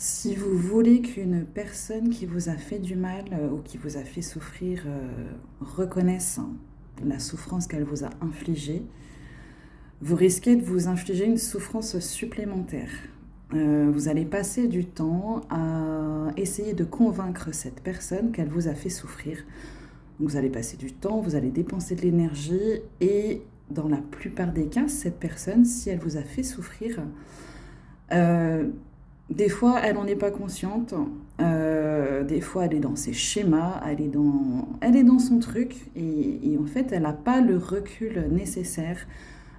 Si vous voulez qu'une personne qui vous a fait du mal ou qui vous a fait souffrir reconnaisse la souffrance qu'elle vous a infligée, vous risquez de vous infliger une souffrance supplémentaire. Vous allez passer du temps à essayer de convaincre cette personne qu'elle vous a fait souffrir. Donc vous allez passer du temps, vous allez dépenser de l'énergie et dans la plupart des cas, cette personne, si elle vous a fait souffrir, euh, des fois, elle n'en est pas consciente. Des fois, elle est dans ses schémas, elle est dans son truc. Et en fait, elle n'a pas le recul nécessaire.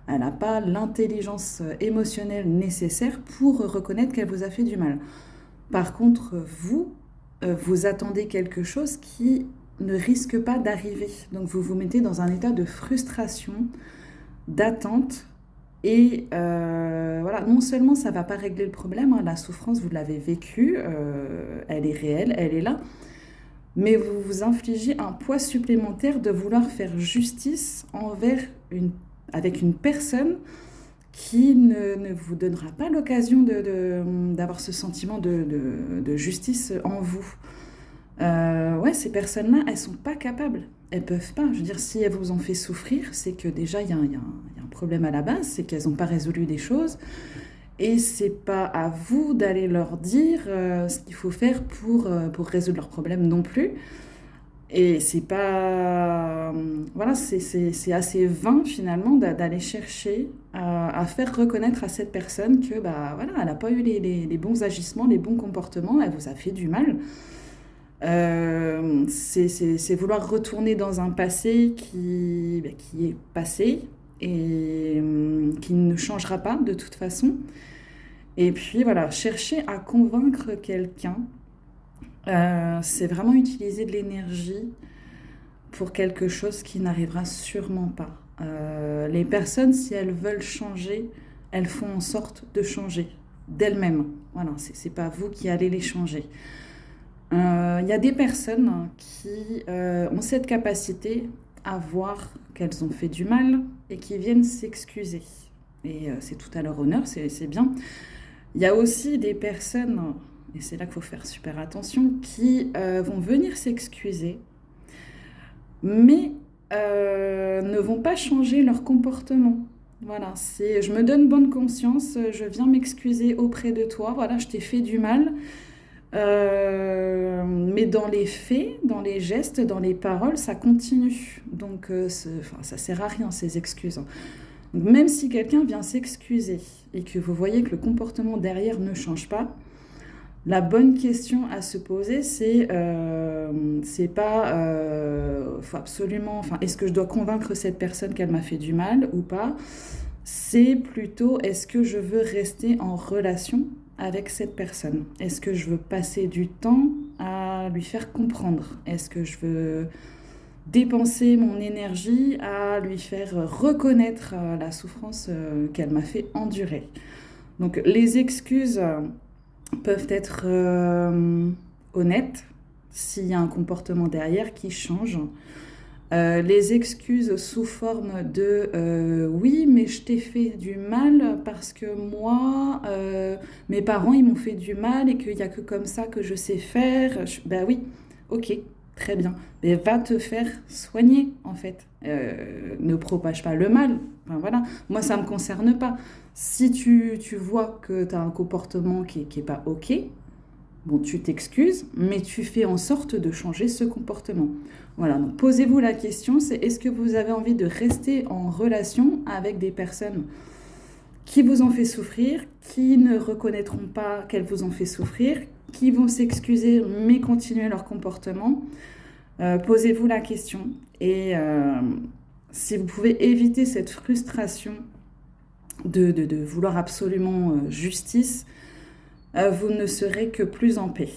Elle n'a pas l'intelligence émotionnelle nécessaire pour reconnaître qu'elle vous a fait du mal. Par contre, vous attendez quelque chose qui ne risque pas d'arriver. Donc, vous vous mettez dans un état de frustration, d'attente. Et voilà, non seulement ça ne va pas régler le problème, hein, la souffrance, vous l'avez vécue, elle est réelle, elle est là, mais vous vous infligez un poids supplémentaire de vouloir faire justice avec une personne qui ne vous donnera pas l'occasion d'avoir ce sentiment de justice en vous. Ouais, ces personnes-là, elles sont pas capables. Elles peuvent pas. Je veux dire, si elles vous ont fait souffrir, c'est que déjà, il y a un problème à la base, c'est qu'elles n'ont pas résolu les choses. Et c'est pas à vous d'aller leur dire ce qu'il faut faire pour résoudre leurs problèmes non plus. Et c'est pas... Voilà, c'est assez vain finalement d'aller chercher à faire reconnaître à cette personne que, bah, voilà, elle n'a pas eu les bons agissements, les bons comportements, elle vous a fait du mal. C'est vouloir retourner dans un passé qui est passé et qui ne changera pas de toute façon. Et puis voilà, chercher à convaincre quelqu'un, c'est vraiment utiliser de l'énergie pour quelque chose qui n'arrivera sûrement pas. Les personnes, si elles veulent changer, elles font en sorte de changer d'elles-mêmes. Voilà, c'est pas vous qui allez les changer. Il y a des personnes qui ont cette capacité à voir qu'elles ont fait du mal et qui viennent s'excuser. Et c'est tout à leur honneur, c'est bien. Il y a aussi des personnes, et c'est là qu'il faut faire super attention, qui vont venir s'excuser, mais ne vont pas changer leur comportement. Voilà, je me donne bonne conscience, je viens m'excuser auprès de toi, voilà, je t'ai fait du mal. Mais dans les faits, dans les gestes, dans les paroles, ça continue. Donc, enfin, ça sert à rien, ces excuses. Donc, même si quelqu'un vient s'excuser et que vous voyez que le comportement derrière ne change pas, la bonne question à se poser, c'est pas, faut absolument, enfin, est-ce que je dois convaincre cette personne qu'elle m'a fait du mal ou pas? C'est plutôt, est-ce que je veux rester en relation avec cette personne? Est-ce que je veux passer du temps à lui faire comprendre? Est-ce que je veux dépenser mon énergie à lui faire reconnaître la souffrance qu'elle m'a fait endurer? Donc les excuses peuvent être honnêtes s'il y a un comportement derrière qui change. Les excuses sous forme de oui, mais je t'ai fait du mal parce que moi, mes parents, ils m'ont fait du mal et qu'il n'y a que comme ça que je sais faire. Ben oui, ok, très bien. Mais va te faire soigner, en fait. Ne propage pas le mal. Enfin, voilà. Moi, ça ne me concerne pas. Si tu vois que tu as un comportement qui est pas ok, bon, tu t'excuses, mais tu fais en sorte de changer ce comportement. Voilà, donc posez-vous la question, c'est est-ce que vous avez envie de rester en relation avec des personnes qui vous ont fait souffrir, qui ne reconnaîtront pas qu'elles vous ont fait souffrir, qui vont s'excuser mais continuer leur comportement? Posez-vous la question et si vous pouvez éviter cette frustration de vouloir absolument justice, vous ne serez que plus en paix.